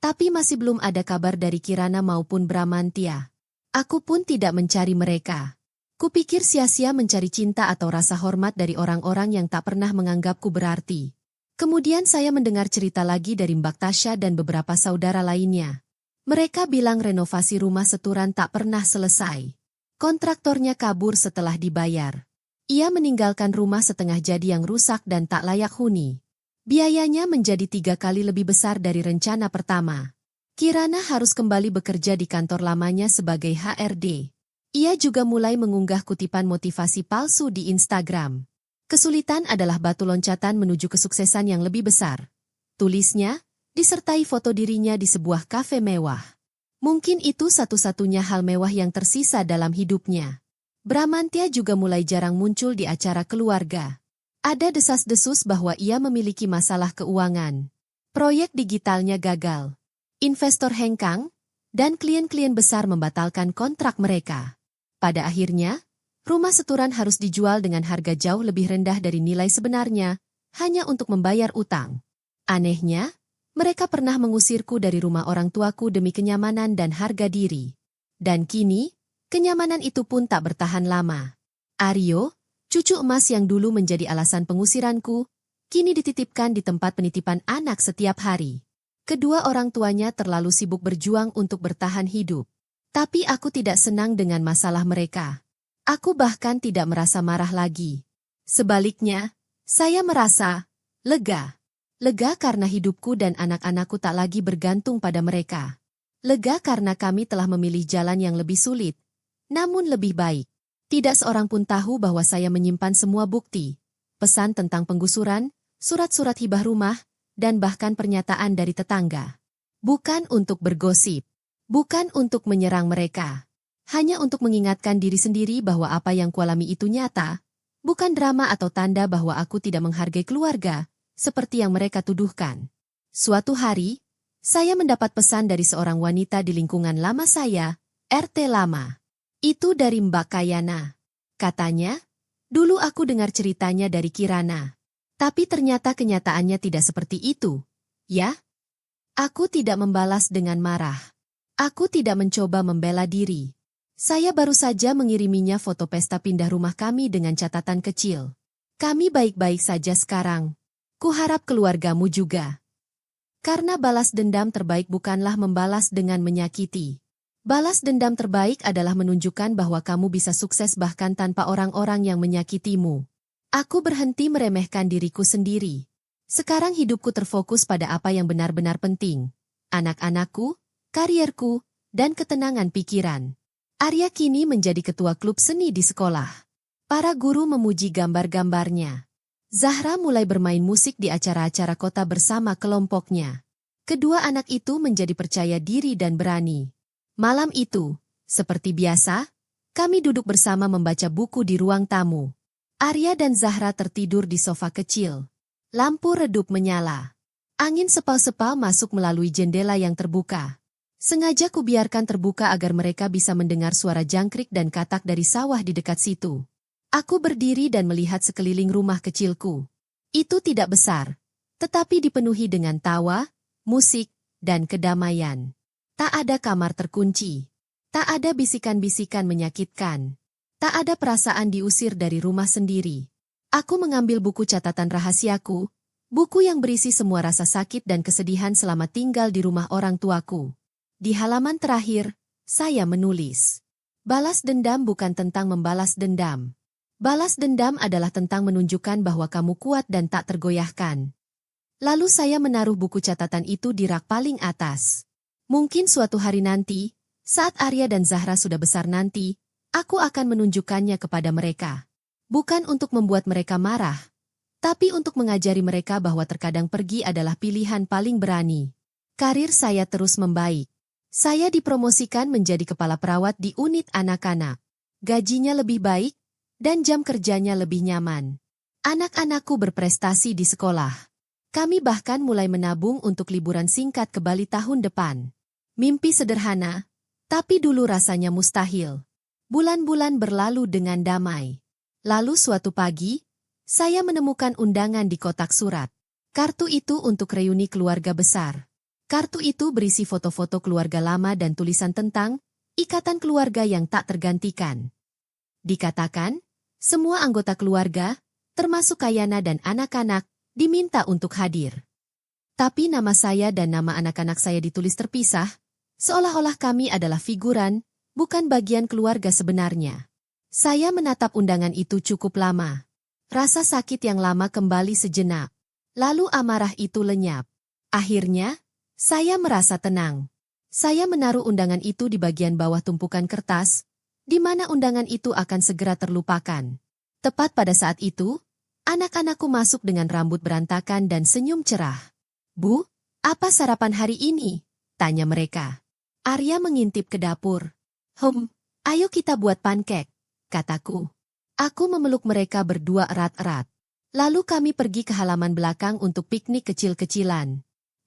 Tapi masih belum ada kabar dari Kirana maupun Bramantya. Aku pun tidak mencari mereka. Kupikir sia-sia mencari cinta atau rasa hormat dari orang-orang yang tak pernah menganggapku berarti. Kemudian saya mendengar cerita lagi dari Mbak Tasya dan beberapa saudara lainnya. Mereka bilang renovasi rumah Seturan tak pernah selesai. Kontraktornya kabur setelah dibayar. Ia meninggalkan rumah setengah jadi yang rusak dan tak layak huni. Biayanya menjadi 3 kali lebih besar dari rencana pertama. Kirana harus kembali bekerja di kantor lamanya sebagai HRD. Ia juga mulai mengunggah kutipan motivasi palsu di Instagram. Kesulitan adalah batu loncatan menuju kesuksesan yang lebih besar. Tulisnya, disertai foto dirinya di sebuah kafe mewah. Mungkin itu satu-satunya hal mewah yang tersisa dalam hidupnya. Bramantya juga mulai jarang muncul di acara keluarga. Ada desas-desus bahwa ia memiliki masalah keuangan. Proyek digitalnya gagal. Investor hengkang, dan klien-klien besar membatalkan kontrak mereka. Pada akhirnya, rumah setoran harus dijual dengan harga jauh lebih rendah dari nilai sebenarnya, hanya untuk membayar utang. Anehnya, mereka pernah mengusirku dari rumah orang tuaku demi kenyamanan dan harga diri. Dan kini, kenyamanan itu pun tak bertahan lama. Aryo, cucu emas yang dulu menjadi alasan pengusiranku, kini dititipkan di tempat penitipan anak setiap hari. Kedua orang tuanya terlalu sibuk berjuang untuk bertahan hidup. Tapi aku tidak senang dengan masalah mereka. Aku bahkan tidak merasa marah lagi. Sebaliknya, saya merasa lega. Lega karena hidupku dan anak-anakku tak lagi bergantung pada mereka. Lega karena kami telah memilih jalan yang lebih sulit, namun lebih baik. Tidak seorang pun tahu bahwa saya menyimpan semua bukti, pesan tentang penggusuran, surat-surat hibah rumah, dan bahkan pernyataan dari tetangga. Bukan untuk bergosip, bukan untuk menyerang mereka. Hanya untuk mengingatkan diri sendiri bahwa apa yang kualami itu nyata, bukan drama atau tanda bahwa aku tidak menghargai keluarga, seperti yang mereka tuduhkan. Suatu hari, saya mendapat pesan dari seorang wanita di lingkungan lama saya, RT lama. Itu dari Mbak Kayana. Katanya, dulu aku dengar ceritanya dari Kirana. Tapi ternyata kenyataannya tidak seperti itu, ya? Aku tidak membalas dengan marah. Aku tidak mencoba membela diri. Saya baru saja mengiriminya foto pesta pindah rumah kami dengan catatan kecil. Kami baik-baik saja sekarang. Kuharap keluargamu juga. Karena balas dendam terbaik bukanlah membalas dengan menyakiti. Balas dendam terbaik adalah menunjukkan bahwa kamu bisa sukses bahkan tanpa orang-orang yang menyakitimu. Aku berhenti meremehkan diriku sendiri. Sekarang hidupku terfokus pada apa yang benar-benar penting. Anak-anakku, karierku, dan ketenangan pikiran. Arya kini menjadi ketua klub seni di sekolah. Para guru memuji gambar-gambarnya. Zahra mulai bermain musik di acara-acara kota bersama kelompoknya. Kedua anak itu menjadi percaya diri dan berani. Malam itu, seperti biasa, kami duduk bersama membaca buku di ruang tamu. Arya dan Zahra tertidur di sofa kecil. Lampu redup menyala. Angin sepal-sepal masuk melalui jendela yang terbuka. Sengaja kubiarkan terbuka agar mereka bisa mendengar suara jangkrik dan katak dari sawah di dekat situ. Aku berdiri dan melihat sekeliling rumah kecilku. Itu tidak besar, tetapi dipenuhi dengan tawa, musik, dan kedamaian. Tak ada kamar terkunci. Tak ada bisikan-bisikan menyakitkan. Tak ada perasaan diusir dari rumah sendiri. Aku mengambil buku catatan rahasiaku, buku yang berisi semua rasa sakit dan kesedihan selama tinggal di rumah orang tuaku. Di halaman terakhir, saya menulis. Balas dendam bukan tentang membalas dendam. Balas dendam adalah tentang menunjukkan bahwa kamu kuat dan tak tergoyahkan. Lalu saya menaruh buku catatan itu di rak paling atas. Mungkin suatu hari nanti, saat Arya dan Zahra sudah besar nanti, aku akan menunjukkannya kepada mereka. Bukan untuk membuat mereka marah, tapi untuk mengajari mereka bahwa terkadang pergi adalah pilihan paling berani. Karir saya terus membaik. Saya dipromosikan menjadi kepala perawat di unit anak-anak. Gajinya lebih baik, dan jam kerjanya lebih nyaman. Anak-anakku berprestasi di sekolah. Kami bahkan mulai menabung untuk liburan singkat ke Bali tahun depan. Mimpi sederhana, tapi dulu rasanya mustahil. Bulan-bulan berlalu dengan damai. Lalu suatu pagi, saya menemukan undangan di kotak surat. Kartu itu untuk reuni keluarga besar. Kartu itu berisi foto-foto keluarga lama dan tulisan tentang ikatan keluarga yang tak tergantikan. Dikatakan, semua anggota keluarga, termasuk Kayana dan anak-anak, diminta untuk hadir. Tapi nama saya dan nama anak-anak saya ditulis terpisah, seolah-olah kami adalah figuran, bukan bagian keluarga sebenarnya. Saya menatap undangan itu cukup lama. Rasa sakit yang lama kembali sejenak. Lalu amarah itu lenyap. Akhirnya, saya merasa tenang. Saya menaruh undangan itu di bagian bawah tumpukan kertas, di mana undangan itu akan segera terlupakan. Tepat pada saat itu, anak-anakku masuk dengan rambut berantakan dan senyum cerah. "Bu, apa sarapan hari ini?" tanya mereka. Arya mengintip ke dapur. Ayo kita buat pancake," kataku. Aku memeluk mereka berdua erat-erat. Lalu kami pergi ke halaman belakang untuk piknik kecil-kecilan.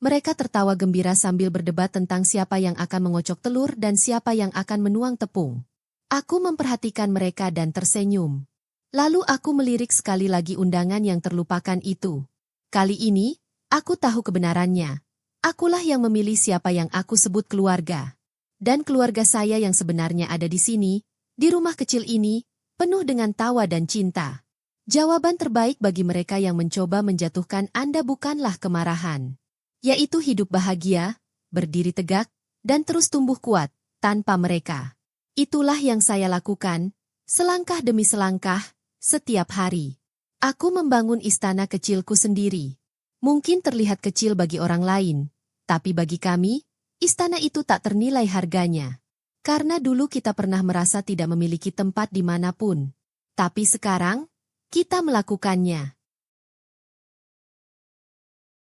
Mereka tertawa gembira sambil berdebat tentang siapa yang akan mengocok telur dan siapa yang akan menuang tepung. Aku memperhatikan mereka dan tersenyum. Lalu aku melirik sekali lagi undangan yang terlupakan itu. Kali ini, aku tahu kebenarannya. Akulah yang memilih siapa yang aku sebut keluarga. Dan keluarga saya yang sebenarnya ada di sini, di rumah kecil ini, penuh dengan tawa dan cinta. Jawaban terbaik bagi mereka yang mencoba menjatuhkan Anda bukanlah kemarahan. Yaitu hidup bahagia, berdiri tegak, dan terus tumbuh kuat, tanpa mereka. Itulah yang saya lakukan, selangkah demi selangkah, setiap hari. Aku membangun istana kecilku sendiri. Mungkin terlihat kecil bagi orang lain, tapi bagi kami, istana itu tak ternilai harganya. Karena dulu kita pernah merasa tidak memiliki tempat dimanapun. Tapi sekarang, kita melakukannya.